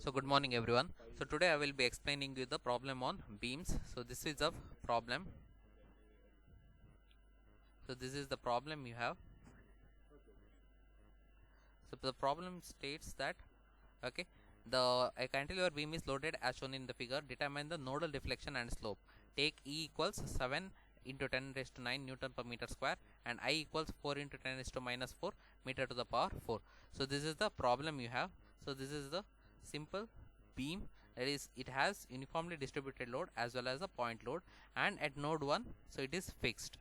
So good morning everyone. So today I will be explaining you the problem on beams. So this is a problem. So this is the problem you have. So the problem states that a cantilever beam is loaded as shown in the figure. Determine the nodal deflection and slope. Take E equals 7 into 10 raised to 9 Newton per meter square and I equals 4 into 10 raised to minus 4 meter to the power 4. So this is the problem you have. So this is the simple beam, that is it has uniformly distributed load as well as a point load, and at node 1 so it is fixed.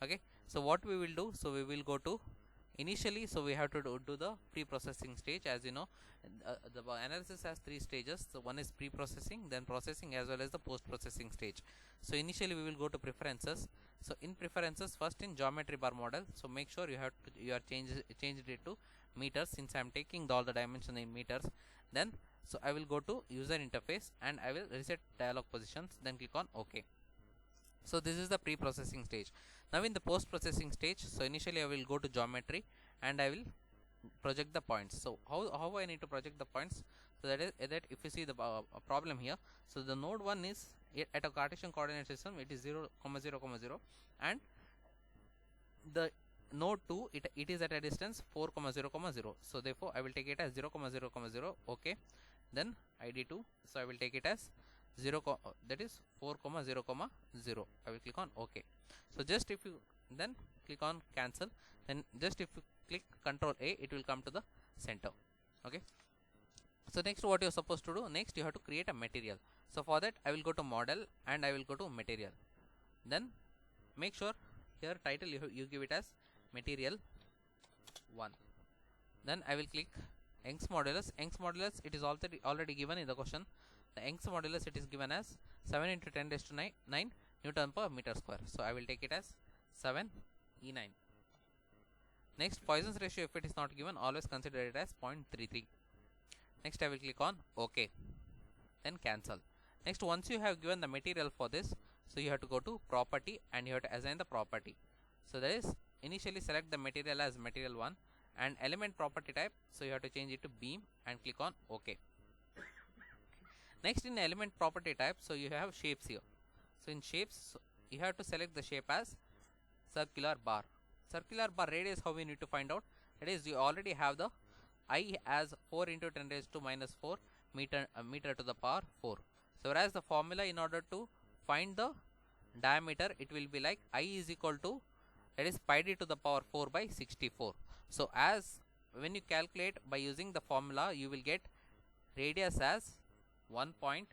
Okay, so what we will do, so we will go to initially, so we have to do the pre-processing stage. As you know, the analysis has three stages. So one is pre-processing, then processing, as well as the post-processing stage. So initially we will go to preferences. So in preferences, first in geometry bar model, so make sure you are changed it to meters, since I am taking all the dimension in meters. Then so I will go to user interface and I will reset dialog positions, then click on OK. So this is the pre-processing stage. Now in the post-processing stage, so initially I will go to geometry and I will project the points. So how I need to project the points? So that is that if you see the problem here, so the node 1 is at a Cartesian coordinate system, it is 0, 0, 0, and the node 2 it is at a distance 4, 0, 0. So therefore I will take it as 0, 0, 0. Okay, then id2, so I will take it as 0, that is 4, 0, 0. I will click on OK. So just if you then click on cancel, then just if you click Control A, it will come to the center. Okay, so next what you are supposed to do, next you have to create a material. So for that I will go to model and I will go to material. Then make sure here title you give it as material 1. Then I will click Young's modulus. Young's modulus, it is already given in the question. The Young's modulus, it is given as 7 into 10 raised to 9 Newton per meter square. So I will take it as 7 E9. Next, Poisson's ratio, if it is not given, always consider it as 0.33. Next I will click on OK, then cancel. Next, once you have given the material for this, so you have to go to property and you have to assign the property. So that is initially select the material as material 1 and element property type, so you have to change it to beam and click on OK. Next, in element property type, so you have shapes here. So in shapes, you have to select the shape as circular bar. Circular bar radius, how we need to find out? That is, you already have the I as 4 into 10 raised to minus 4 meter to the power 4. So whereas the formula in order to find the diameter, it will be like I is equal to, that is pi d to the power 4 by 64. So as when you calculate by using the formula, you will get radius as 1 point,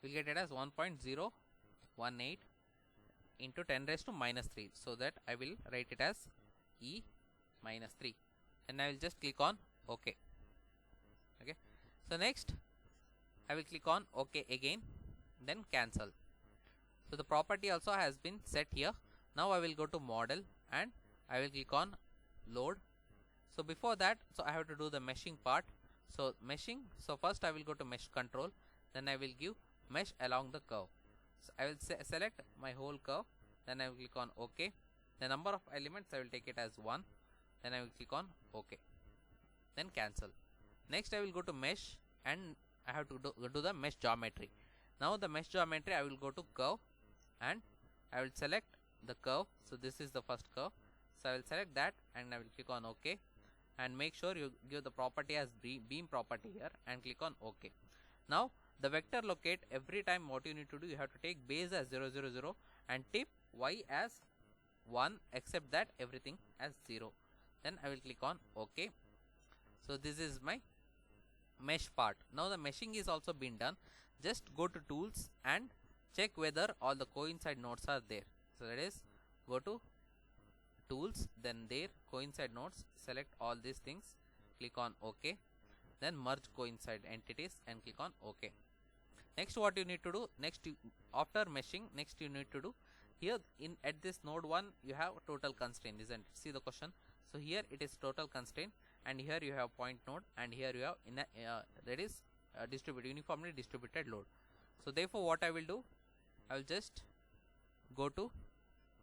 you will get it as 1.018 into 10 raised to minus 3. So that I will write it as E minus 3 and I will just click on OK. Okay, so next I will click on OK again, then cancel. So the property also has been set here. Now I will go to model and I will click on load. So before that, so I have to do the meshing part. So meshing, so first I will go to mesh control, then I will give mesh along the curve. So I will select my whole curve, then I will click on OK. The number of elements I will take it as 1, then I will click on OK, then cancel. Next I will go to mesh and I have to do the mesh geometry. Now the mesh geometry, I will go to curve and I will select the curve. So this is the first curve, so I will select that and I will click on OK and make sure you give the property as beam property here and click on OK. Now the vector locate, every time what you need to do, you have to take base as 0, 0, 0 and tip y as 1, except that everything as 0. Then I will click on OK. So this is my mesh part. Now the meshing is also been done. Just go to tools and check whether all the coincide nodes are there. So that is, go to tools, then there coincide nodes, select all these things, click on OK, then merge coincide entities and click on OK. Next what you need to do, after meshing, next you need to do here at this node 1 you have total constraint, isn't it? See the question. So here it is total constraint and here you have point node and here you have that is uniformly distributed load. So therefore what I will do, I will just go to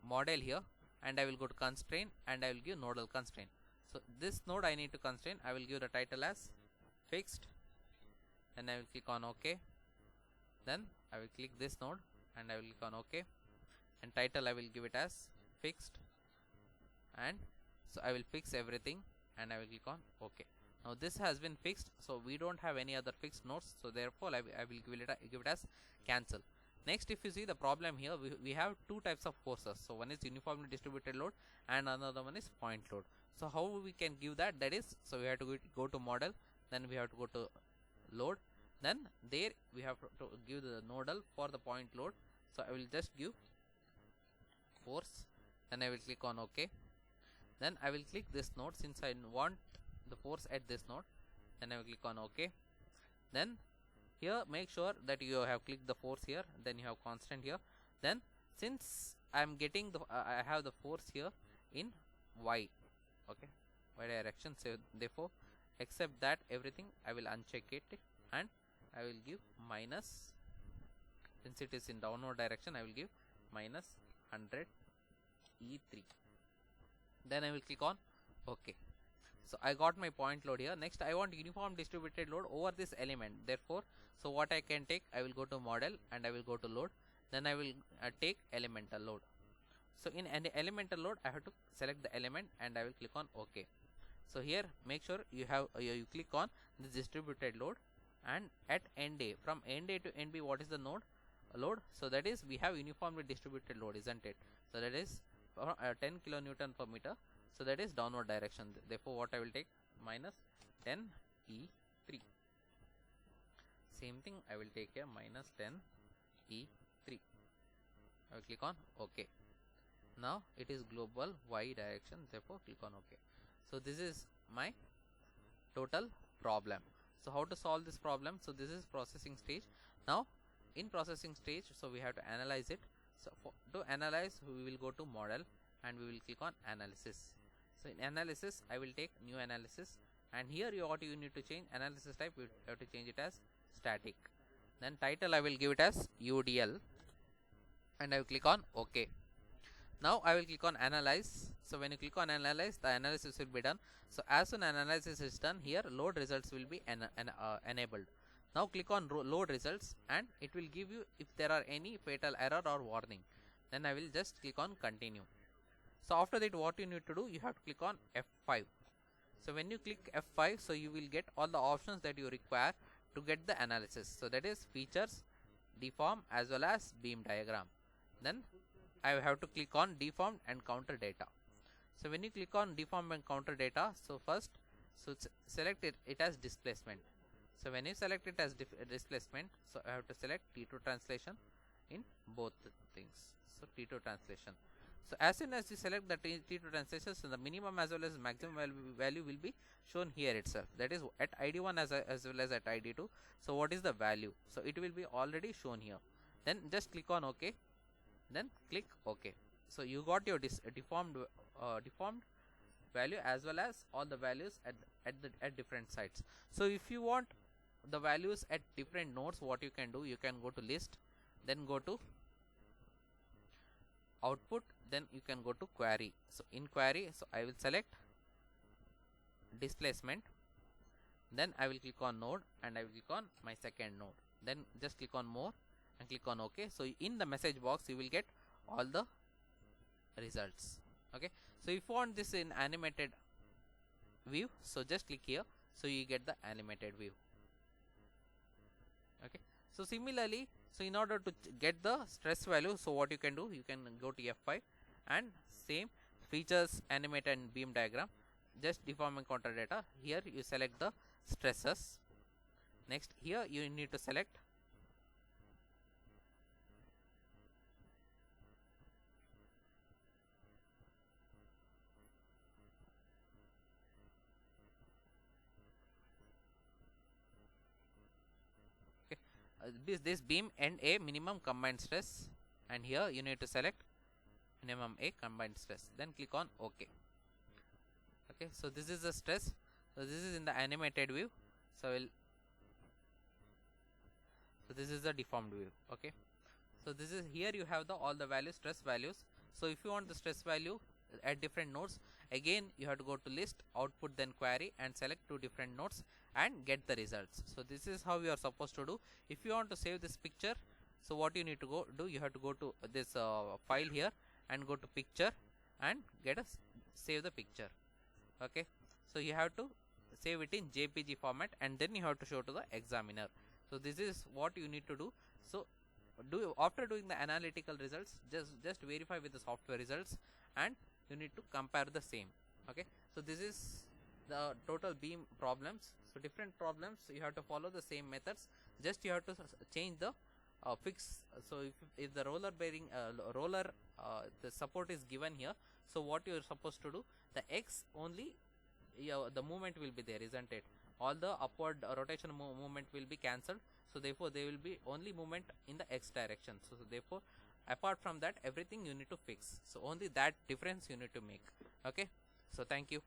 model here and I will go to constraint and I will give nodal constraint. So this node I need to constrain. I will give the title as fixed, then I will click on OK. Then I will click this node and I will click on OK, and title I will give it as fixed, and so I will fix everything and I will click on OK. Now this has been fixed, so we don't have any other fixed nodes, so therefore I will give it as cancel. Next, if you see the problem here, we have two types of forces. So one is uniformly distributed load and another one is point load. So how we can give that? That is, so we have to go to model, then we have to go to load, then there we have to give the nodal for the point load. So I will just give force, then I will click on OK. Then I will click this node since I want the force at this node, then I will click on OK. Then here make sure that you have clicked the force here, then you have constant here. Then since I am getting the I have the force here in y, okay, y direction, so therefore except that everything I will uncheck it and I will give minus, since it is in downward direction I will give minus 100 E3. Then I will click on OK. So I got my point load here. Next I want uniform distributed load over this element. Therefore, so what I can take, I will go to model and I will go to load. Then I will take elemental load. So in an elemental load, I have to select the element and I will click on OK. So here make sure you have you click on the distributed load, and at end A, from end A to end B, what is the load? So that is, we have uniformly distributed load, isn't it? So that is 10 kilonewton per meter. So that is downward direction. Therefore what I will take, minus 10 E3. Same thing I will take here, minus 10 E3. I will click on OK. Now it is global y direction, therefore click on OK. So this is my total problem. So how to solve this problem? So this is processing stage. Now in processing stage, so we have to analyze it. So to analyze, we will go to model and we will click on analysis. So in analysis, I will take new analysis, and here what you need to change, analysis type we have to change it as static. Then title I will give it as UDL, and I will click on OK. Now I will click on analyze. So when you click on analyze, the analysis will be done. So as soon as analysis is done, here load results will be enabled. Now click on load results and it will give you if there are any fatal error or warning. Then I will just click on continue. So after that, what you need to do, you have to click on F5. So when you click F5, so you will get all the options that you require to get the analysis. So that is features, deform as well as beam diagram. Then I have to click on deformed and counter data. So when you click on deform and counter data, so first, so select it as displacement. So when you select it as displacement, so I have to select T2 translation in both things. So T2 translation. So as soon as you select the T2 translation, so the minimum as well as maximum value will be shown here itself. That is at ID1 as well as at ID2. So what is the value? So it will be already shown here. Then just click on OK. Then click OK. So you got your deformed value as well as all the values at different sites. So if you want the values at different nodes, what you can do, you can go to list, then go to output, then you can go to query. So in query, so I will select displacement, then I will click on node and I will click on my second node, then just click on more and click on OK. So in the message box you will get all the results. Okay, so if you want this in animated view, so just click here, so you get the animated view. Okay, so similarly, so in order to get the stress value, so what you can do, you can go to F5 and same features, animate and beam diagram, just deform and counter data. Here you select the stresses. Next here you need to select this beam and a minimum combined stress, and here you need to select minimum a combined stress, then click on OK. Okay, so this is the stress. So this is in the animated view. So this is the deformed view. Okay, so this is here you have the all the values, stress values. So if you want the stress value at different nodes, again you have to go to list, output, then query, and select two different nodes and get the results. So this is how you are supposed to do. If you want to save this picture, so what you need to go do, you have to go to this file here and go to picture and get a save the picture. Okay, so you have to save it in JPG format and then you have to show to the examiner. So this is what you need to do. So after doing the analytical results, just verify with the software results and you need to compare the same. Okay, so this is the total beam problems. So different problems you have to follow the same methods, just you have to change the fix. So if the roller bearing the support is given here, so what you are supposed to do, the X only, the movement will be there, isn't it? All the upward rotation movement will be cancelled, so therefore there will be only movement in the X direction. So therefore apart from that everything you need to fix, so only that difference you need to make. Okay, so thank you.